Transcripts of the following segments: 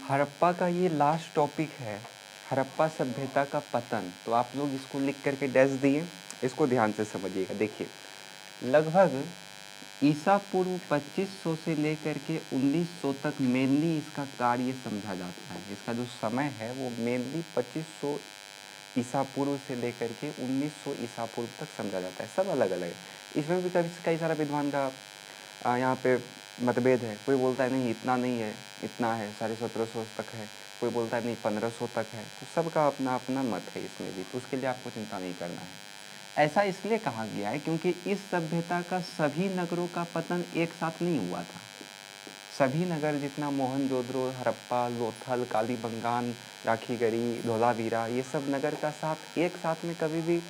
हड़प्पा का ये last topic है, हड़प्पा सभ्यता का पतन। तो आप लोग इसको लिख करके डैश दिए, इसको ध्यान से समझिएगा। देखिए, लगभग ईसा पूर्व 2500 से लेकर के 1900 तक मेनली इसका कार्य समझा जाता है। इसका जो समय है वो मेनली 2500 ईसा पूर्व से लेकर के 1900 ईसा पूर्व तक समझा जाता है। सब अलग अलग है, इसमें भी कई सारा विद्वान का यहाँ पे मतभेद है। कोई बोलता है नहीं इतना नहीं है, इतना है, 1750 तक है। कोई बोलता है नहीं 1500 तक है। तो सबका अपना अपना मत है इसमें भी, तो उसके लिए आपको चिंता नहीं करना है। ऐसा इसलिए कहा गया है क्योंकि इस सभ्यता का सभी नगरों का पतन एक साथ नहीं हुआ था। सभी नगर जितना मोहनजोदड़ो, हड़प्पा, लोथल, कालीबंगान, राखीगढ़ी, धोलावीरा, ये सब नगर का साथ एक साथ में कभी भी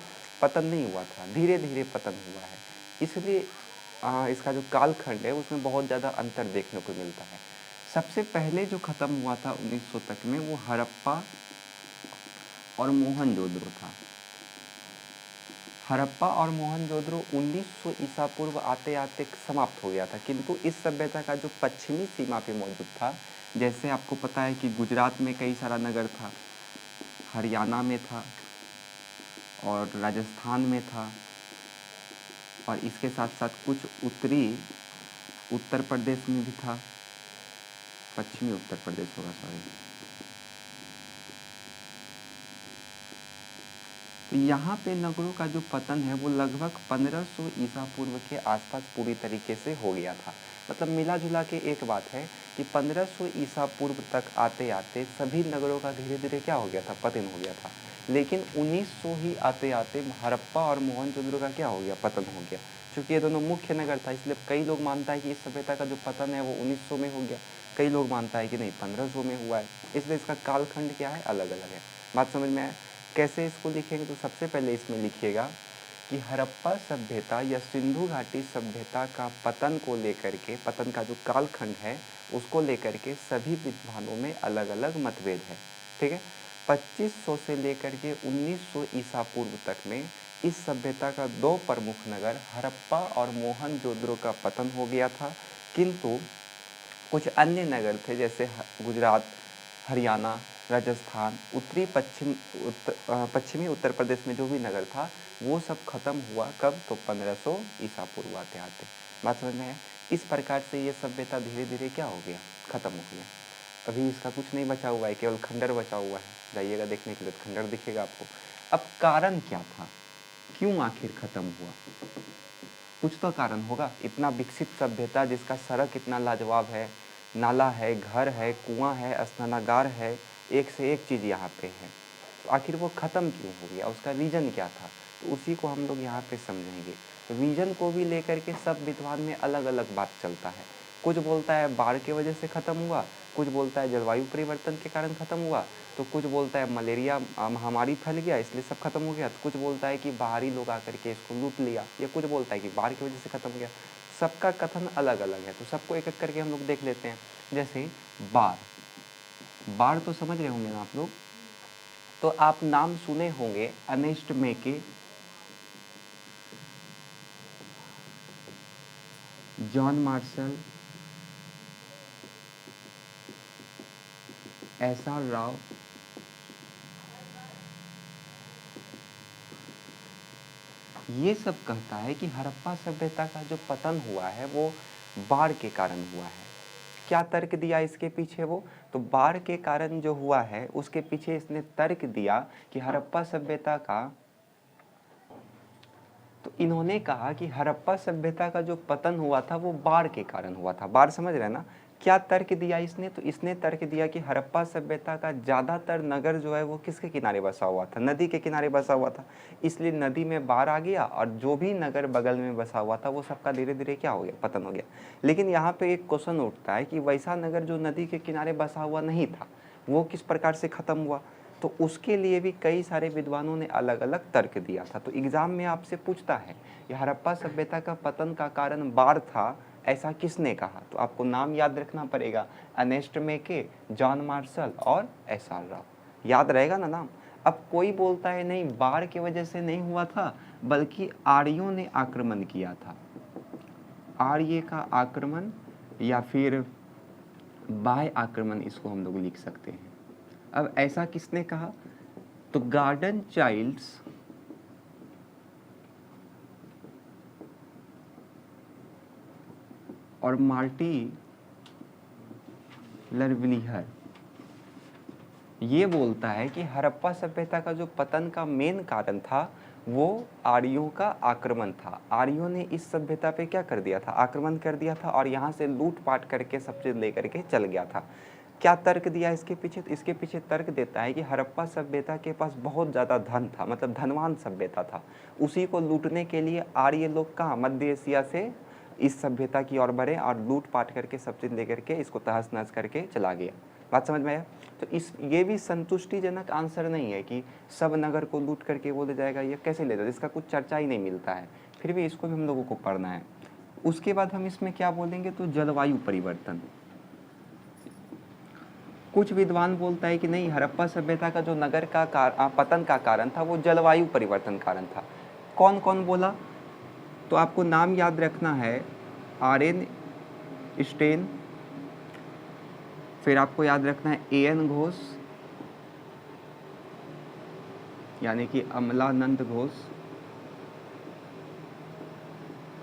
पतन नहीं हुआ था, धीरे धीरे पतन हुआ है। इसलिए इसका जो कालखंड है उसमें बहुत ज़्यादा अंतर देखने को मिलता है। सबसे पहले जो ख़त्म हुआ था 1900 तक में वो हड़प्पा और मोहनजोदड़ो था। हड़प्पा और मोहनजोदड़ो 1900 ईसा पूर्व आते आते समाप्त हो गया था, किंतु इस सभ्यता का जो पश्चिमी सीमा पे मौजूद था, जैसे आपको पता है कि गुजरात में कई सारा नगर था, हरियाणा में था और राजस्थान में था, और इसके साथ साथ कुछ उत्तरी उत्तर प्रदेश में भी था, पश्चिमी उत्तर प्रदेश होगा, सॉरी। तो यहाँ पे नगरों का जो पतन है वो लगभग 1500 ईसा पूर्व के आसपास पूरी तरीके से हो गया था। मतलब मिला जुला के एक बात है कि 1500 ईसा पूर्व तक आते आते सभी नगरों का धीरे धीरे क्या हो गया था, पतन हो गया था। लेकिन 1900 ही आते आते हड़प्पा और मोहनजोदड़ो का क्या हो गया, पतन हो गया। चूँकि ये दोनों मुख्य नगर था, इसलिए कई लोग मानता है कि इस सभ्यता का जो पतन है वो 1900 में हो गया, कई लोग मानता है कि नहीं 1500 में हुआ है। इसलिए इसका कालखंड क्या है, अलग अलग है। बात समझ में आए? कैसे इसको लिखेंगे? तो सबसे पहले इसमें लिखिएगा कि हड़प्पा सभ्यता या सिंधु घाटी सभ्यता का पतन को लेकर के, पतन का जो कालखंड है उसको लेकर के सभी विद्वानों में अलग अलग मतभेद है। ठीक है, 2500 से लेकर के 1900 ईसा पूर्व तक में इस सभ्यता का दो प्रमुख नगर हड़प्पा और मोहनजोदड़ो का पतन हो गया था, किंतु कुछ अन्य नगर थे जैसे गुजरात, हरियाणा, राजस्थान, उत्तरी पश्चिमी उत्तर प्रदेश में जो भी नगर था वो सब खत्म हुआ कब, तो 1500 ईसा पूर्व आते आते। बात समझ में है? इस प्रकार से ये सभ्यता धीरे धीरे क्या हो गया, खत्म हो गया। अभी इसका कुछ नहीं बचा हुआ है, केवल खंडर बचा हुआ है। जाइएगा देखने के लिए, खंडर दिखेगा आपको। अब कारण क्या था, क्यों आखिर खत्म हुआ? कुछ तो कारण होगा। इतना विकसित सभ्यता जिसका सड़क इतना लाजवाब है, नाला है, घर है, कुआं है, स्नानागार है, एक से एक चीज़ यहाँ पे है, तो आखिर वो ख़त्म क्यों हो गया, उसका रीज़न क्या था? तो उसी को हम लोग यहाँ पे समझेंगे। रीज़न को भी लेकर के सब विद्वान में अलग अलग बात चलता है। कुछ बोलता है बाढ़ की वजह से ख़त्म हुआ, कुछ बोलता है जलवायु परिवर्तन के कारण ख़त्म हुआ, तो कुछ बोलता है मलेरिया महामारी फैल गया इसलिए सब खत्म हो गया, तो कुछ बोलता है कि बाहरी लोग आकर के इसको लूट लिया, या कुछ बोलता है कि बाढ़ की वजह से ख़त्म हो गया। सबका कथन अलग अलग है, तो सबको एक एक करके हम लोग देख लेते हैं। जैसे बाढ़, बाढ़ तो समझ रहे होंगे ना आप लोग। तो आप नाम सुने होंगे अर्नेस्ट मेके, जॉन मार्शल, एस.आर. राव, ये सब कहता है कि हड़प्पा सभ्यता का जो पतन हुआ है वो बाढ़ के कारण हुआ है। क्या तर्क दिया इसके पीछे वो, तो बाढ़ के कारण जो हुआ है उसके पीछे इसने तर्क दिया कि हड़प्पा सभ्यता का, तो इन्होंने कहा कि हड़प्पा सभ्यता का जो पतन हुआ था वो बाढ़ के कारण हुआ था। बाढ़ समझ रहे हैं ना? क्या तर्क दिया इसने, तो इसने तर्क दिया कि हड़प्पा सभ्यता का ज़्यादातर नगर जो है वो किसके किनारे बसा हुआ था, नदी के किनारे बसा हुआ था, इसलिए नदी में बाढ़ आ गया और जो भी नगर बगल में बसा हुआ था वो सबका धीरे धीरे क्या हो गया, पतन हो गया। लेकिन यहाँ पे एक क्वेश्चन उठता है कि वैसा नगर जो नदी के किनारे बसा हुआ नहीं था वो किस प्रकार से ख़त्म हुआ, तो उसके लिए भी कई सारे विद्वानों ने अलग अलग तर्क दिया था। तो एग्जाम में आपसे पूछता है कि हड़प्पा सभ्यता का पतन का कारण बाढ़ था, ऐसा किसने कहा, तो आपको नाम याद रखना पड़ेगा, अर्नेस्ट मेके, जॉन मार्शल और एस.आर. राव। याद रहेगा ना नाम? अब कोई बोलता है नहीं बाढ़ की वजह से नहीं हुआ था बल्कि आर्यों ने आक्रमण किया था, आर्य का आक्रमण, या फिर बाह्य आक्रमण इसको हम लोग लिख सकते हैं। अब ऐसा किसने कहा? तो गार्डन चाइल्ड्स और मार्टी लरविलिहर ये बोलता है कि हड़प्पा सभ्यता का जो पतन का मेन कारण था वो आर्यों का आक्रमण था। आर्यों ने इस सभ्यता पे क्या कर दिया था? आक्रमण कर दिया था और यहाँ से लूटपाट करके सब चीज़ लेकर के चल गया था। क्या तर्क दिया इसके पीछे? तो इसके पीछे तर्क देता है कि हड़प्पा सभ्यता के पास बहुत ज़्यादा धन था, मतलब धनवान सभ्यता था। उसी को लूटने के लिए आर्य लोग कहाँ मध्य एशिया से इस सभ्यता की ओर बढ़े और लूटपाट करके सब चीज़ लेकर के इसको तहस नहस करके चला गया। बात समझ में आया? तो ये भी संतुष्टिजनक आंसर नहीं है कि सब नगर को लूट करके वो ले जाएगा, ये कैसे ले जाएगा? इसका कुछ चर्चा ही नहीं मिलता है। फिर भी इसको भी हम लोगों को पढ़ना है। उसके बाद हम इसमें क्या बोलेंगे? तो जलवायु परिवर्तन। कुछ विद्वान बोलता है कि नहीं, हड़प्पा सभ्यता का जो नगर का पतन का कारण था वो जलवायु परिवर्तन कारण था। कौन कौन बोला? तो आपको नाम याद रखना है, आर.एन. स्टेन, फिर आपको याद रखना है ए.एन. घोष यानी कि अमलानंद घोष।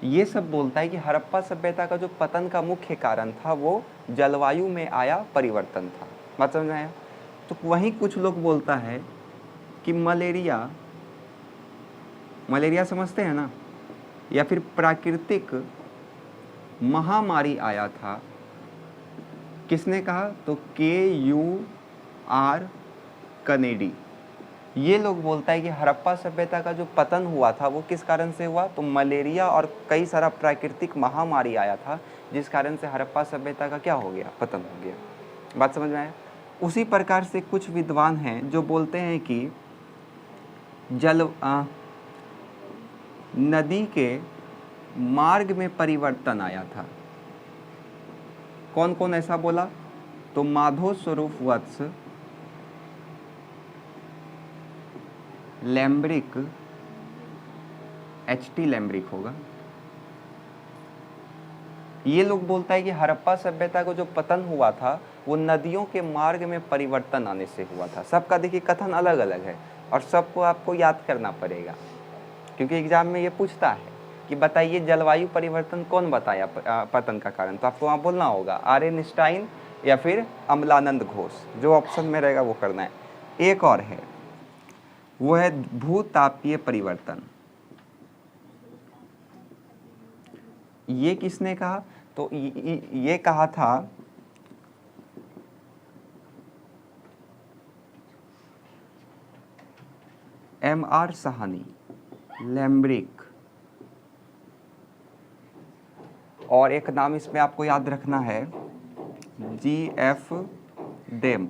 ये सब बोलता है कि हड़प्पा सभ्यता का जो पतन का मुख्य कारण था वो जलवायु में आया परिवर्तन था। बात समझ में आया? तो वहीं कुछ लोग बोलता है कि मलेरिया समझते हैं ना, या फिर प्राकृतिक महामारी आया था। किसने कहा? तो K.U.R. कनेडी। ये लोग बोलता है कि हड़प्पा सभ्यता का जो पतन हुआ था वो किस कारण से हुआ? तो मलेरिया और कई सारा प्राकृतिक महामारी आया था जिस कारण से हड़प्पा सभ्यता का क्या हो गया? पतन हो गया। बात समझ में आया? उसी प्रकार से कुछ विद्वान हैं जो बोलते हैं कि नदी के मार्ग में परिवर्तन आया था। कौन कौन ऐसा बोला? तो माधव स्वरूप वत्स, लैम्ब्रिक, H.T. लैम्ब्रिक होगा। ये लोग बोलता है कि हड़प्पा सभ्यता को जो पतन हुआ था वो नदियों के मार्ग में परिवर्तन आने से हुआ था। सबका देखिए कथन अलग अलग है और सबको आपको याद करना पड़ेगा, क्योंकि एग्जाम में ये पूछता है कि बताइए जलवायु परिवर्तन कौन बताया पतन का कारण? तो आपको वहाँ बोलना होगा आर.एन. स्टाइन या फिर अमलानंद घोष। जो ऑप्शन में रहेगा वो करना है। एक और है, वो है भूतापीय परिवर्तन। ये किसने कहा? तो ये कहा था M.R. साहनी, लैम्ब्रिक, और एक नाम इसमें आपको याद रखना है G.F. डेम।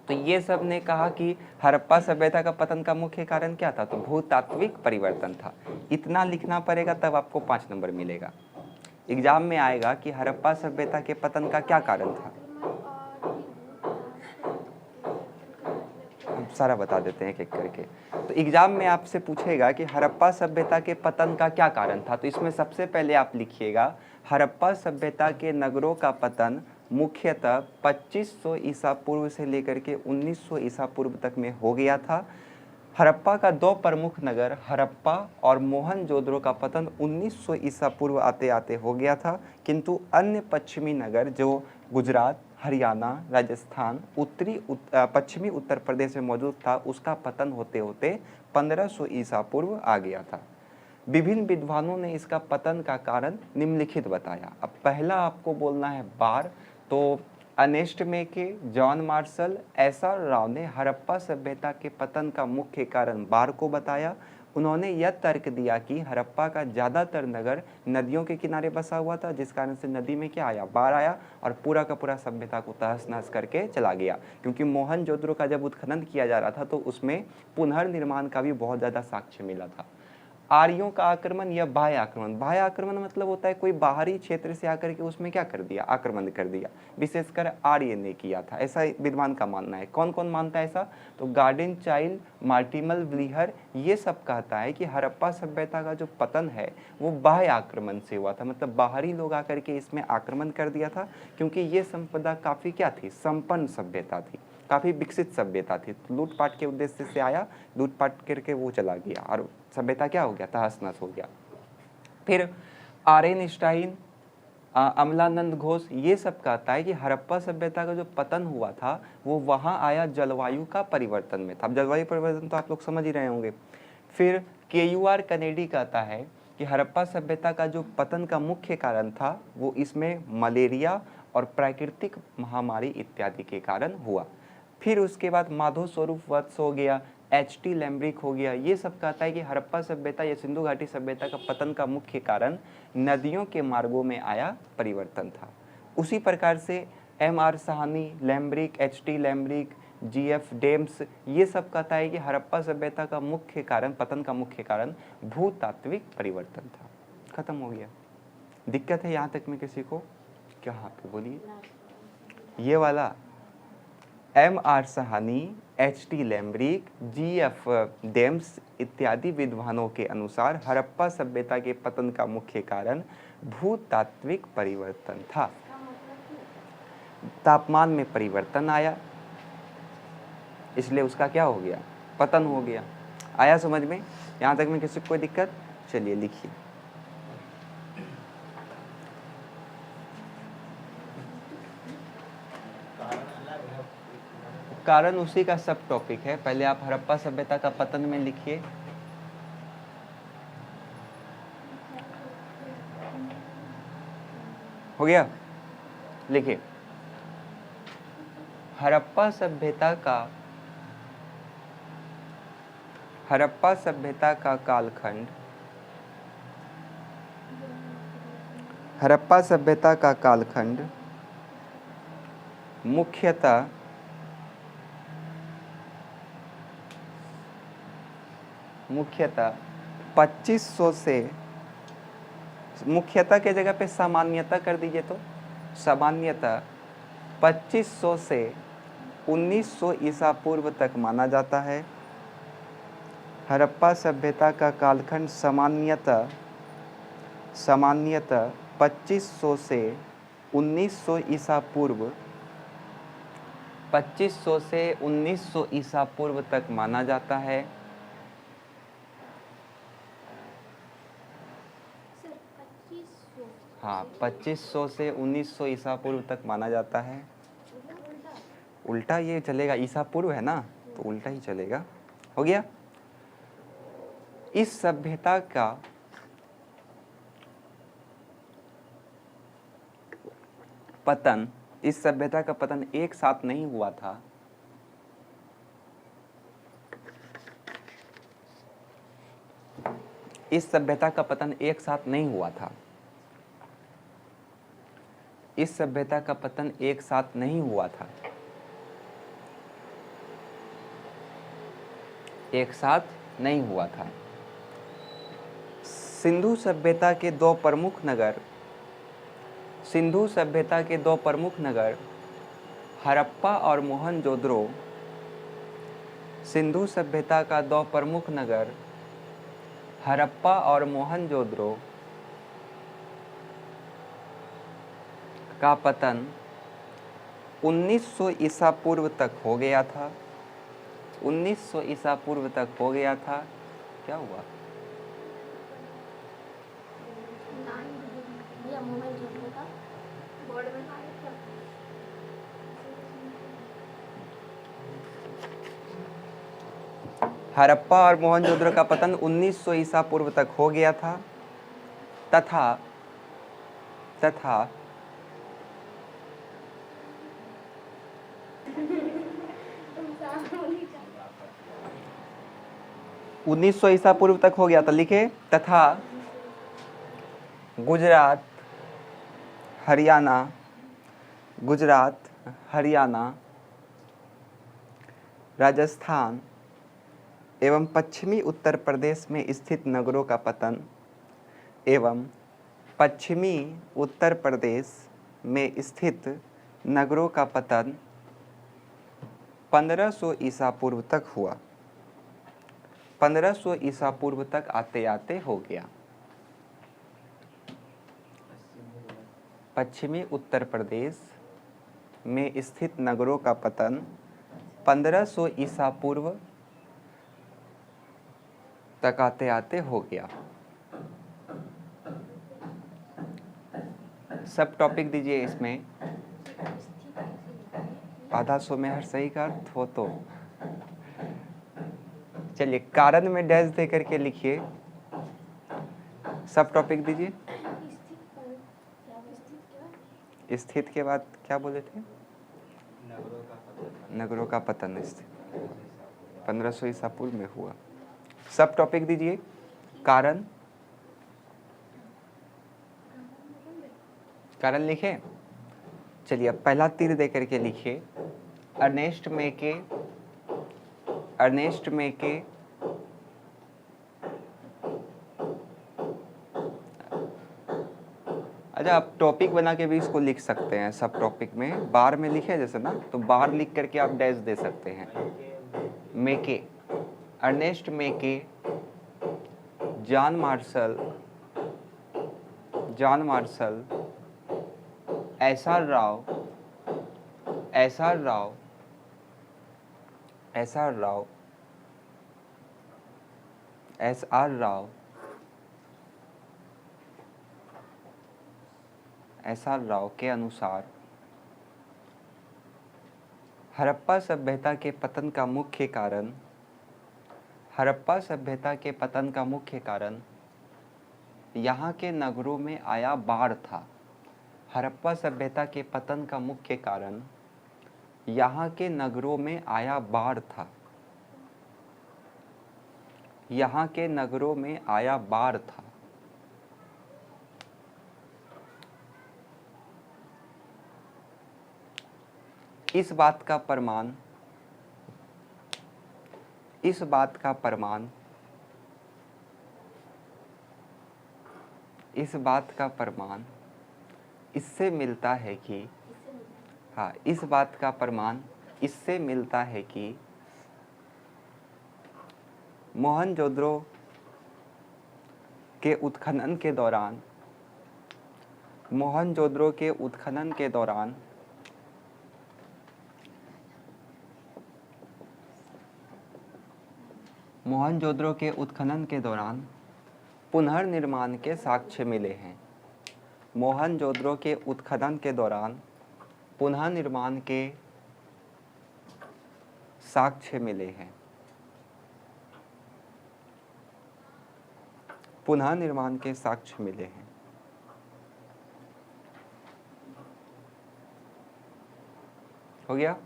तो ये सब ने कहा कि हड़प्पा सभ्यता का पतन का मुख्य कारण क्या था? तो भूतात्विक परिवर्तन था। इतना लिखना पड़ेगा तब आपको 5 नंबर मिलेगा। एग्जाम में आएगा कि हड़प्पा सभ्यता के पतन का क्या कारण था। हम सारा बता देते हैं एक एक करके। तो एग्जाम में आपसे पूछेगा कि हड़प्पा सभ्यता के पतन का क्या कारण था। तो इसमें सबसे पहले आप लिखिएगा हड़प्पा सभ्यता के नगरों का पतन मुख्यतः 2500 ईसा पूर्व से लेकर के 1900 ईसा पूर्व तक में हो गया था। हड़प्पा का 2 प्रमुख नगर हड़प्पा और मोहनजोदड़ो का पतन 1900 ईसा पूर्व आते आते हो गया था, किंतु अन्य पश्चिमी नगर जो गुजरात, हरियाणा, राजस्थान, पश्चिमी उत्तर प्रदेश में मौजूद था उसका पतन होते होते 1500 ईसा पूर्व आ गया था। विभिन्न विद्वानों ने इसका पतन का कारण निम्नलिखित बताया। अब पहला आपको बोलना है बार। तो अर्नेस्ट मेके, जॉन मार्शल, एस.आर. राव ने हड़प्पा सभ्यता के पतन का मुख्य कारण बाढ़ को बताया। उन्होंने यह तर्क दिया कि हड़प्पा का ज़्यादातर नगर नदियों के किनारे बसा हुआ था, जिस कारण से नदी में क्या आया? बाढ़ आया और पूरा का पूरा सभ्यता को तहस नहस करके चला गया। क्योंकि मोहनजोदड़ो का जब उत्खनन किया जा रहा था तो उसमें पुनर्निर्माण का भी बहुत ज़्यादा साक्ष्य मिला था। आर्यों का आक्रमण या बाह्य आक्रमण। बाह्य आक्रमण मतलब होता है कोई बाहरी क्षेत्र से आकर के उसमें क्या कर दिया, आक्रमण कर दिया। विशेषकर आर्य ने किया था, ऐसा विद्वान का मानना है। कौन कौन मानता है ऐसा? तो गार्डन चाइल्ड, मार्टिमल व्लीहर, ये सब कहता है कि हड़प्पा सभ्यता का जो पतन है वो बाह्य आक्रमण से हुआ था, मतलब बाहरी लोग आकर के इसमें आक्रमण कर दिया था, क्योंकि ये संपदा काफ़ी क्या थी, संपन्न सभ्यता थी, काफ़ी विकसित सभ्यता थी। लूटपाट के उद्देश्य से आया, लूटपाट करके वो चला गया और सभ्यता क्या हो गया, तहस नहस हो गया। फिर आर्यनस्टाइन, अमलानंद घोष, ये सब कहता है कि हड़प्पा सभ्यता का जो पतन हुआ था वो वहाँ आया जलवायु का परिवर्तन में था। अब जलवायु परिवर्तन तो आप लोग समझ ही रहे होंगे। फिर KUR कनेडी कहता है कि हड़प्पा सभ्यता का जो पतन का मुख्य कारण था वो इसमें मलेरिया और प्राकृतिक महामारी इत्यादि के कारण हुआ। फिर उसके बाद माधव स्वरूप वत्स हो गया, HT लैम्ब्रिक हो गया, ये सब कहता है कि हड़प्पा सभ्यता या सिंधु घाटी सभ्यता का पतन का मुख्य कारण नदियों के मार्गों में आया परिवर्तन था। उसी प्रकार से MR Sahni, Lambrick, HT Lambrick, GF Dams, ये सब कहता है कि हड़प्पा सभ्यता का मुख्य कारण, पतन का मुख्य कारण भूतात्विक परिवर्तन था। खत्म हो गया। दिक्कत है यहाँ तक में किसी को? क्या पे बोलिए। ये वाला MR Sahni, HT Lambrick, GF DIMMs इत्यादि विद्वानों के अनुसार हड़प्पा सभ्यता के पतन का मुख्य कारण भूतात्विक परिवर्तन था। तापमान में परिवर्तन आया, इसलिए उसका क्या हो गया, पतन हो गया। आया समझ में? यहाँ तक में किसी को कोई दिक्कत? चलिए लिखिए। कारण उसी का सब टॉपिक है। पहले आप हड़प्पा सभ्यता का पतन में लिखिए। हो गया? लिखिए। हड़प्पा सभ्यता का कालखंड, हड़प्पा सभ्यता का कालखंड मुख्यतः मुख्यतः 2500 से, मुख्यतः के जगह पे सामान्यतः कर दीजिए, तो सामान्यतः 2500 से 1900 ईसा पूर्व तक माना जाता है। हड़प्पा सभ्यता का कालखंड सामान्यतः 2500 से 1900 ईसा पूर्व, 2500 से 1900 ईसा पूर्व तक माना जाता है। हाँ, 2500 से 1900 ईसा पूर्व तक माना जाता है। उल्टा ये चलेगा, ईसा पूर्व है ना, तो उल्टा ही चलेगा। हो गया? इस सभ्यता का पतन, इस सभ्यता का पतन एक साथ नहीं हुआ था। इस सभ्यता का पतन एक साथ नहीं हुआ था। इस सभ्यता का पतन एक साथ नहीं हुआ था। एक साथ नहीं हुआ था। सिंधु सभ्यता के दो प्रमुख नगर, सिंधु सभ्यता के दो प्रमुख नगर हड़प्पा और मोहनजोदड़ो, सिंधु सभ्यता का दो प्रमुख नगर हड़प्पा और मोहनजोदड़ो का पतन 1900 ईसा पूर्व तक हो गया था। 1900 ईसा पूर्व तक हो गया था। क्या हुआ? हड़प्पा और मोहनजोदड़ो का पतन 1900 ईसा पूर्व तक हो गया था तथा 1900 ईसा पूर्व तक हो गया था, लिखे, तथा गुजरात, हरियाणा, राजस्थान, एवं पश्चिमी उत्तर प्रदेश में स्थित नगरों का पतन एवं पश्चिमी उत्तर प्रदेश में स्थित नगरों का पतन 1500 ईसा पूर्व तक हुआ। 1500 ईसा पूर्व तक आते आते हो गया। पश्चिमी उत्तर प्रदेश में स्थित नगरों का पतन 1500 ईसा पूर्व तक आते आते हो गया। सब टॉपिक दीजिए इसमें। आधा सौ में हर सही का अर्थ हो तो चलिए कारण में डैश दे करके लिखिए। सब टॉपिक दीजिए। स्थित के बाद क्या बोले थे? नगरों का पतन स्थित 1500 ईसा पूर्व में हुआ। सब टॉपिक दीजिए। कारण कारण लिखे। चलिए अब पहला तीर दे करके लिखिए। अर्नेस्ट मेके अच्छा आप टॉपिक बना के भी इसको लिख सकते हैं। सब टॉपिक में बार में लिखे जैसे ना, तो बार लिख करके आप डैश दे सकते हैं। मेके, अर्नेस्ट मेके, जॉन मार्शल, एसआर राव, के अनुसार हड़प्पा सभ्यता के पतन का मुख्य कारण यहाँ के नगरों में आया बाढ़ था। हड़प्पा सभ्यता के पतन का मुख्य कारण यहाँ के नगरों में आया बाढ़ था। यहाँ के नगरों में आया बाढ़ था। इस बात का प्रमाण इससे मिलता है कि मोहनजोदड़ो के उत्खनन के दौरान पुनर्निर्माण के साक्ष्य मिले हैं। मोहनजोदड़ो के उत्खनन के दौरान पुनर्निर्माण के साक्ष्य मिले हैं। हो गया।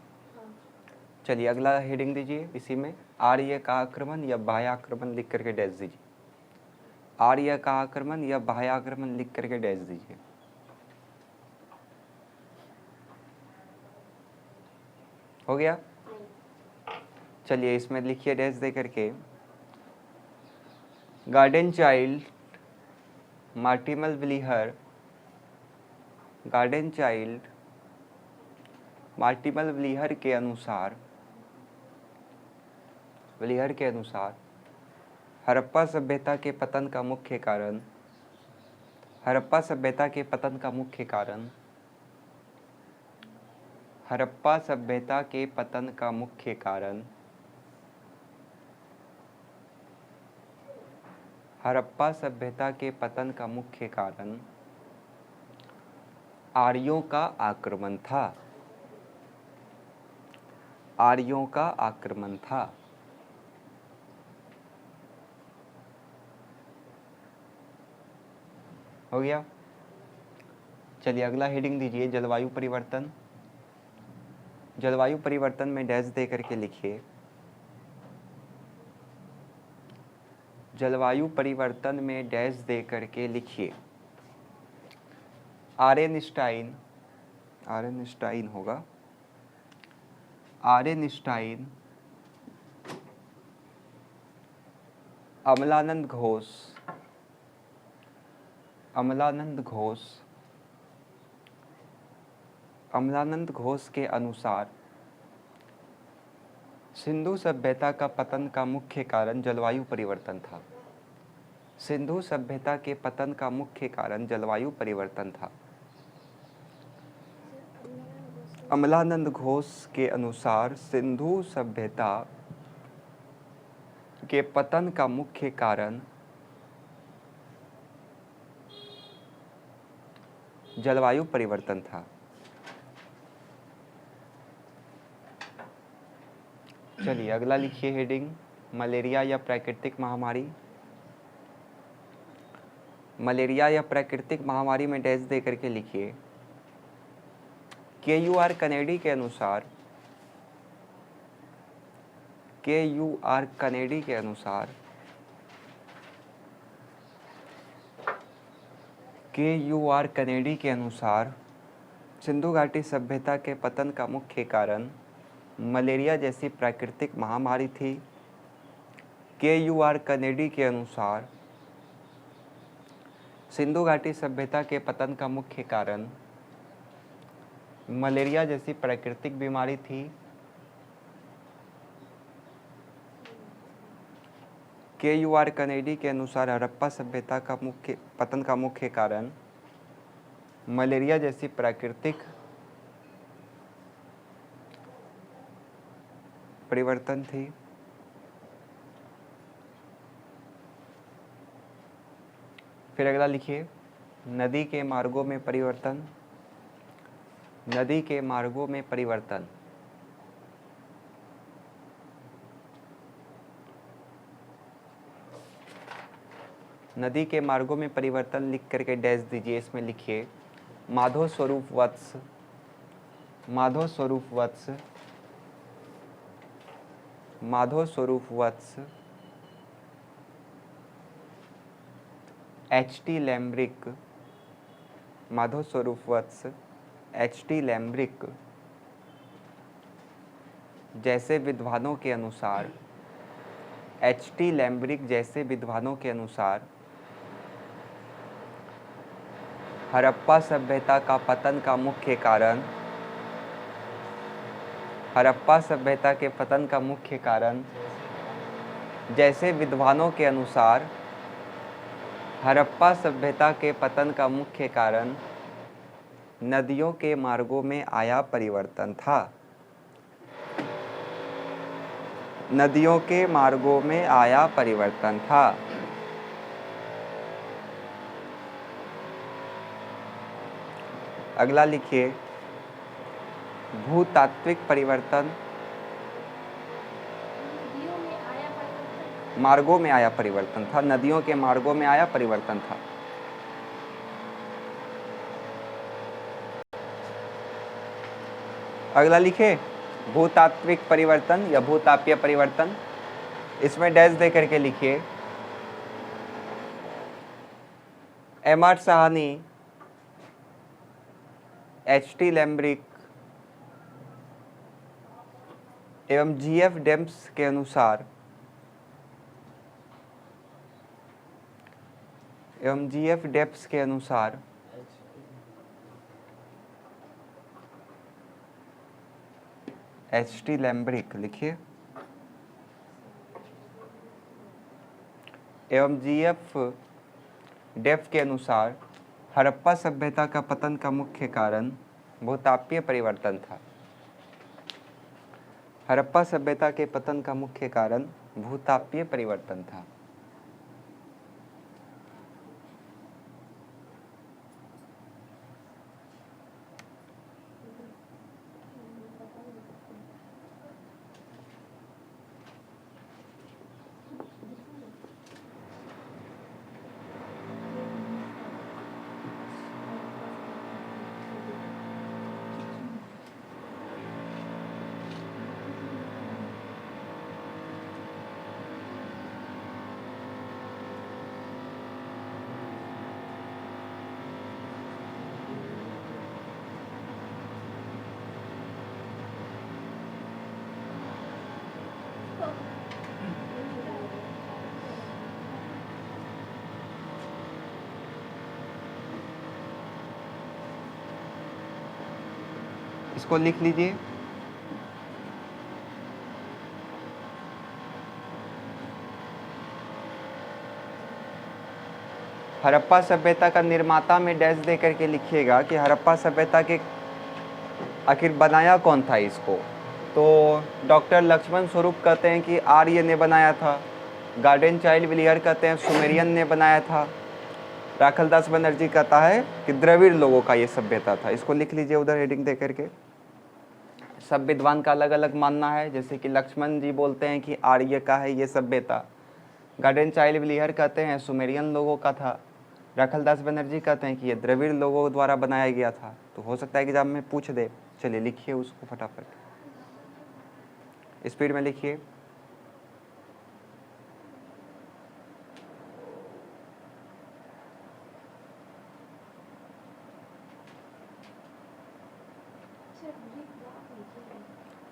चलिए अगला हेडिंग दीजिए। इसी में आर्य का आक्रमण या बाह्य आक्रमण लिख करके डैश दीजिए। आर्य का आक्रमण या बाह्य आक्रमण लिख करके डैश दीजिए। हो गया। चलिए इसमें लिखिए डैश दे करके। गार्डन चाइल्ड मार्टिमल व्लीहर के अनुसार हड़प्पा सभ्यता के पतन का मुख्य कारण हड़प्पा सभ्यता के पतन का मुख्य कारण आर्यों का आक्रमण था। हो गया। चलिए अगला हेडिंग दीजिए जलवायु परिवर्तन। जलवायु परिवर्तन में डैश दे करके लिखिए। जलवायु परिवर्तन में डैश दे करके लिखिए। आर्नेस्टाइन होगा। आर्नेस्टाइन अमलानंद घोष, अमलानंद घोष, अमलानंद घोष के अनुसार सिंधु सभ्यता का पतन का मुख्य कारण जलवायु परिवर्तन था। सिंधु सभ्यता के पतन का मुख्य कारण जलवायु परिवर्तन था। अमलानंद घोष के अनुसार सिंधु सभ्यता के पतन का मुख्य कारण जलवायु परिवर्तन था। चलिए अगला लिखिए हेडिंग, मलेरिया या प्राकृतिक महामारी। मलेरिया या प्राकृतिक महामारी में डैश दे करके लिखिए। KUR कनेडी के अनुसार, KUR कनेडी के अनुसार, KUR कनेडी के अनुसार सिंधु घाटी सभ्यता के पतन का मुख्य कारण मलेरिया जैसी प्राकृतिक महामारी थी। KUR कनेडी के अनुसार सिंधु घाटी सभ्यता के पतन का मुख्य कारण मलेरिया जैसी प्राकृतिक बीमारी थी। KUR कनेडी के अनुसार हड़प्पा सभ्यता का पतन का मुख्य कारण मलेरिया जैसी प्राकृतिक परिवर्तन थी। फिर अगला लिखिए, नदी के मार्गों में परिवर्तन। नदी के मार्गों में परिवर्तन। नदी के मार्गों में परिवर्तन लिख करके डैश दीजिए। इसमें लिखिए माधव स्वरूप वत्स, माधव स्वरूप वत्स, माधव स्वरूप वत्स, HT लैम्ब्रिक, माधव स्वरूप वत्स, HT लैम्ब्रिक जैसे विद्वानों के अनुसार, HT लैम्ब्रिक जैसे विद्वानों के अनुसार हड़प्पा सभ्यता का पतन का मुख्य कारण, हड़प्पा सभ्यता के पतन का मुख्य कारण, जैसे विद्वानों के अनुसार हड़प्पा सभ्यता के पतन का मुख्य कारण नदियों के मार्गों में आया परिवर्तन था। नदियों के मार्गों में आया परिवर्तन था। अगला लिखिए भूतात्विक परिवर्तन। मार्गों में आया परिवर्तन था, नदियों के मार्गों में आया परिवर्तन था। अगला लिखे भूतात्विक परिवर्तन या भूतापीय परिवर्तन। इसमें डैश दे करके लिखिए MR साहनी, HT लैम्ब्रिक एवं GF डेम्प्स के अनुसार, एवं GF डेप्स के अनुसार HT लैम्ब्रिक लिखिए एवं GF डेप्थ के अनुसार हड़प्पा सभ्यता का पतन का मुख्य कारण भूतापीय परिवर्तन था। हड़प्पा सभ्यता के पतन का मुख्य कारण भूतापीय परिवर्तन था। इसको लिख लीजिए। हड़प्पा सभ्यता का निर्माता में डैश दे करके लिखिएगा कि हड़प्पा सभ्यता के आखिर बनाया कौन था इसको। तो डॉक्टर लक्ष्मण स्वरूप कहते हैं कि आर्य ने बनाया था। गार्डन चाइल्ड विलियर कहते हैं सुमेरियन ने बनाया था। राखलदास बनर्जी कहता है कि द्रविड़ लोगों का ये सभ्यता था। इसको लिख लीजिए उधर हेडिंग दे करके। सब विद्वान का अलग अलग मानना है, जैसे कि लक्ष्मण जी बोलते हैं कि आर्य का है ये सभ्यता। गार्डन चाइल्ड विलियर कहते हैं सुमेरियन लोगों का था। राखलदास बनर्जी कहते हैं कि ये द्रविड़ लोगों द्वारा बनाया गया था। तो हो सकता है कि जब में पूछ दे। चलिए लिखिए उसको फटाफट, स्पीड में लिखिए।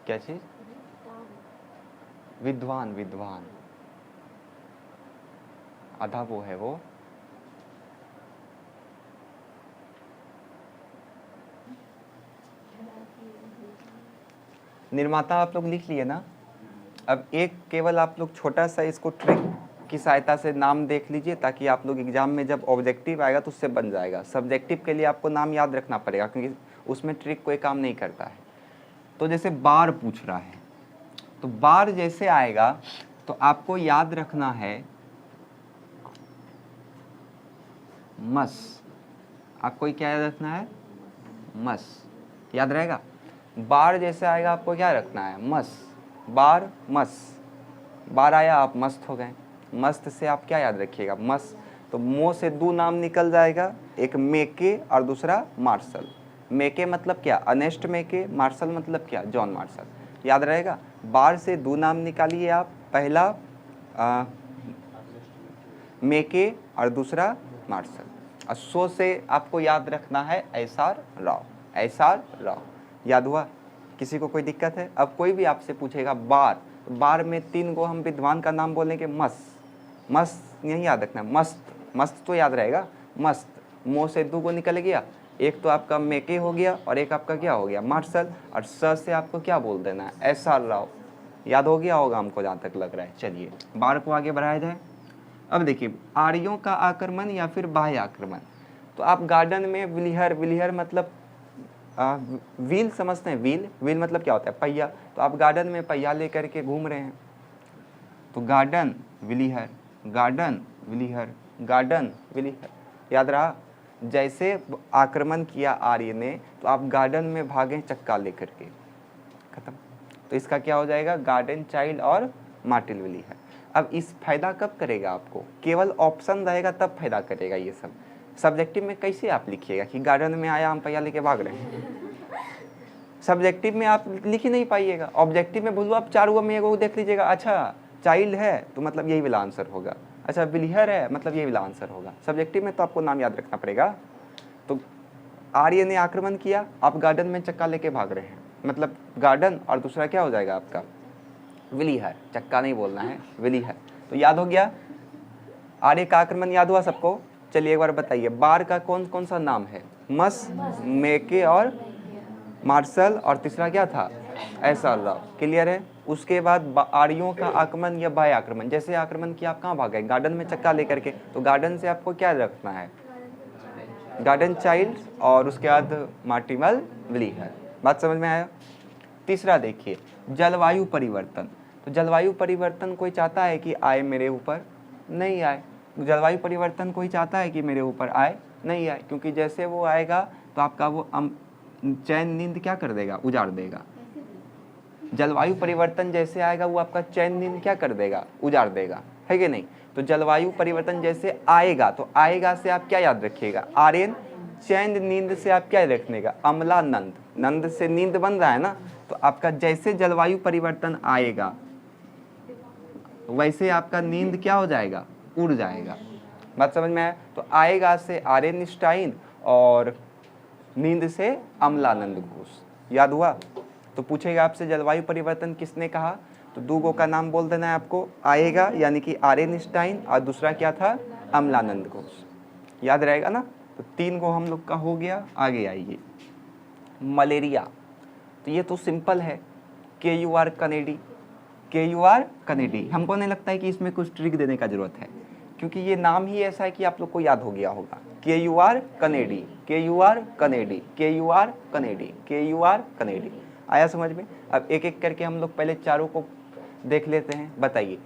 क्या चीज? विद्वान, विद्वान आधा वो है वो। निर्माता आप लोग लिख लिए ना। अब एक केवल आप लोग छोटा सा इसको ट्रिक की सहायता से नाम देख लीजिए, ताकि आप लोग एग्जाम में जब ऑब्जेक्टिव आएगा तो उससे बन जाएगा। सब्जेक्टिव के लिए आपको नाम याद रखना पड़ेगा, क्योंकि उसमें ट्रिक कोई काम नहीं करता है। तो जैसे बार पूछ रहा है, तो बार जैसे आएगा तो आपको याद रखना है मस। आपको क्या याद रखना है? मस। याद रहेगा? बार जैसे आएगा आपको क्या रखना है? मस। बार मस। बार आया आप मस्त हो गए। मस्त से आप क्या याद रखिएगा? मस। तो मो से दो नाम निकल जाएगा, एक मेके और दूसरा मार्शल। मेके मतलब क्या? अनेस्ट मेके। मार्शल मतलब क्या? John Marshall. याद रहेगा? बार से दो नाम निकालिए आप, पहला मेके और दूसरा मार्शल। और सो से आपको याद रखना है एसआर राव। एसआर राव याद हुआ? किसी को कोई दिक्कत है? अब कोई भी आपसे पूछेगा बार, तो बार में 3 गो हम विद्वान का नाम बोलेंगे। मस्त यही याद रखना है। मस्त, मस्त तो याद रहेगा। मस्त। मो से 2 गो निकल गया, एक तो आपका मेके हो गया और एक आपका क्या हो गया? मार्शल। और स से आपको क्या बोल देना है? एसआर राव। याद हो गया होगा हमको जहाँ तक लग रहा है। चलिए बार को आगे बढ़ाया जाए। अब देखिए, आर्यों का आक्रमण या फिर बाह्य आक्रमण। तो आप गार्डन में विलिहर, विलिहर मतलब व्हील समझते हैं? व्हील, व्हील मतलब क्या होता है? पहिया। तो आप गार्डन में पहिया लेकर के घूम रहे हैं, तो गार्डन विलिहर, गार्डन विलिहर, गार्डन विलिहर। याद रहा? जैसे आक्रमण किया आर्य ने, तो आप गार्डन में भागे चक्का लेकर के, खत्म। तो इसका क्या हो जाएगा? गार्डन चाइल्ड और मार्टिल विलिहर। अब इस फायदा कब करेगा आपको? केवल ऑप्शन रहेगा तब फायदा करेगा ये सब। सब्जेक्टिव में कैसे आप लिखिएगा कि गार्डन में आया हम पहिया लेके भाग रहे हैं? सब्जेक्टिव में आप लिख ही नहीं पाइएगा। ऑब्जेक्टिव में बोलो आप 4 गो में एगो देख लीजिएगा, अच्छा चाइल्ड है तो मतलब यही वाला आंसर होगा, अच्छा विलिहर है मतलब यही वाला आंसर होगा। सब्जेक्टिव में तो आपको नाम याद रखना पड़ेगा। तो आर्य ने आक्रमण किया, आप गार्डन में चक्का लेके भाग रहे हैं, मतलब गार्डन और दूसरा क्या हो जाएगा आपका? विलिहर। चक्का नहीं बोलना है, विलिहर। तो याद हो गया? आर्य का आक्रमण याद हुआ सबको? चलिए एक बार बताइए, बार का कौन कौन सा नाम है? मस, मेके और मार्शल, और तीसरा क्या था? एसआर राव। क्लियर है? उसके बाद आर्यों का आक्रमण या बाह्य आक्रमण। जैसे आक्रमण किया, आप कहाँ भागे? गार्डन में चक्का लेकर के। तो गार्डन से आपको क्या रखना है? गार्डन चाइल्ड, और उसके बाद मार्टिमल विलिहर। बात समझ में आया? तीसरा देखिए, जलवायु परिवर्तन। तो जलवायु परिवर्तन कोई चाहता है कि आए मेरे ऊपर? नहीं आए। जलवायु परिवर्तन कोई चाहता है कि मेरे ऊपर आए? नहीं आए, क्योंकि जैसे वो आएगा तो आपका वो चैन नींद क्या कर देगा? उजाड़ देगा। जलवायु परिवर्तन जैसे आएगा वो आपका चैन नींद क्या कर देगा? उजाड़ देगा, है कि नहीं? तो जलवायु परिवर्तन जैसे आएगा, तो आएगा से आप क्या याद रखिएगा? आर्यन। चैन नींद से आप क्या रखनेगा? अम्लानंद। नंद से नींद बन रहा है ना, तो आपका जैसे जलवायु परिवर्तन आएगा वैसे आपका नींद क्या हो जाएगा? उड़ जाएगा। बात समझ में आया? तो आएगा से आर्यनस्टाइन और नींद से अम्लानंद घोष। याद हुआ? तो पूछेगा आपसे जलवायु परिवर्तन किसने कहा, तो 2 गो का नाम बोल देना है आपको। आएगा यानी कि आर्यनस्टाइन, और दूसरा क्या था? अम्लानंद घोष। याद रहेगा ना? तो 3 गो हम लोग का हो गया। आगे आइए, मलेरिया। तो ये तो सिंपल है, KUR कनेडी, KUR कनेडी। हमको नहीं लगता है कि इसमें कुछ ट्रिक देने का जरूरत है, क्योंकि ये नाम ही ऐसा है कि आप लोग को याद हो गया होगा। KUR Kennedy, KUR Kennedy, KUR Kennedy, KUR Kennedy. आया समझ में? अब एक एक करके हम लोग पहले चारों को देख लेते हैं। बताइए,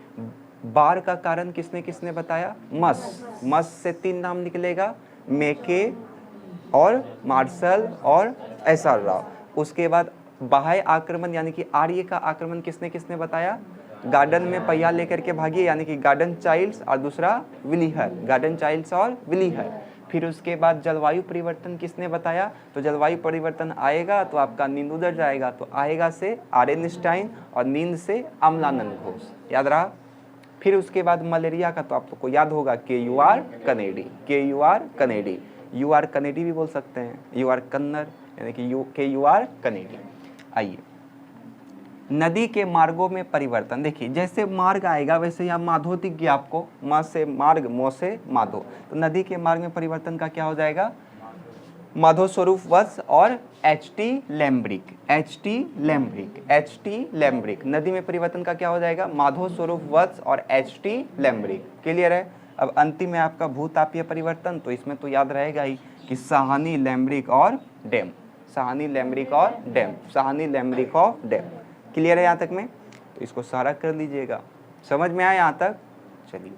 बार का कारण किसने किसने बताया? मस। मस से 3 नाम निकलेगा, मेके और मार्शल और SR राव। उसके बाद बाह्य आक्रमण यानी कि आर्य का आक्रमण किसने किसने बताया? गार्डन में पहिया लेकर के भागिए यानी कि गार्डन चाइल्ड्स, और दूसरा विलीहर, गार्डन चाइल्ड्स और विलीहर। फिर उसके बाद जलवायु परिवर्तन किसने बताया? तो जलवायु परिवर्तन आएगा तो आपका नींद उधर जाएगा, तो आएगा से आर्यनस्टाइन और नींद से अम्लानंद घोष, याद रहा। फिर उसके बाद मलेरिया का तो आप लोग को याद होगा, KUR Kennedy, KUR Kennedy, UR Kennedy भी बोल सकते हैं, UR कन्नर यानी कि KUR कनेडी। आइए, नदी के मार्गों में परिवर्तन। देखिए, जैसे मार्ग आएगा वैसे यहाँ माधो दिख गया आपको, म से मार्ग, मो से माधो, तो नदी के मार्ग में परिवर्तन का क्या हो जाएगा? माधो स्वरूप वत्स और HT लैम्ब्रिक, HT लैम्ब्रिक, HT लैम्ब्रिक। नदी में परिवर्तन का क्या हो जाएगा? माधो स्वरूप वत्स और HT लैम्ब्रिक। क्लियर है? अब अंतिम में आपका भूतापीय परिवर्तन, तो इसमें तो याद रहेगा ही कि साहनी, लैम्ब्रिक और डैम, साहनी, लैम्ब्रिक और डैम, साहनी, लैम्ब्रिक और डैम। क्लियर है यहाँ तक में? तो इसको सारा कर लीजिएगा। समझ में आया यहाँ तक? चलिए।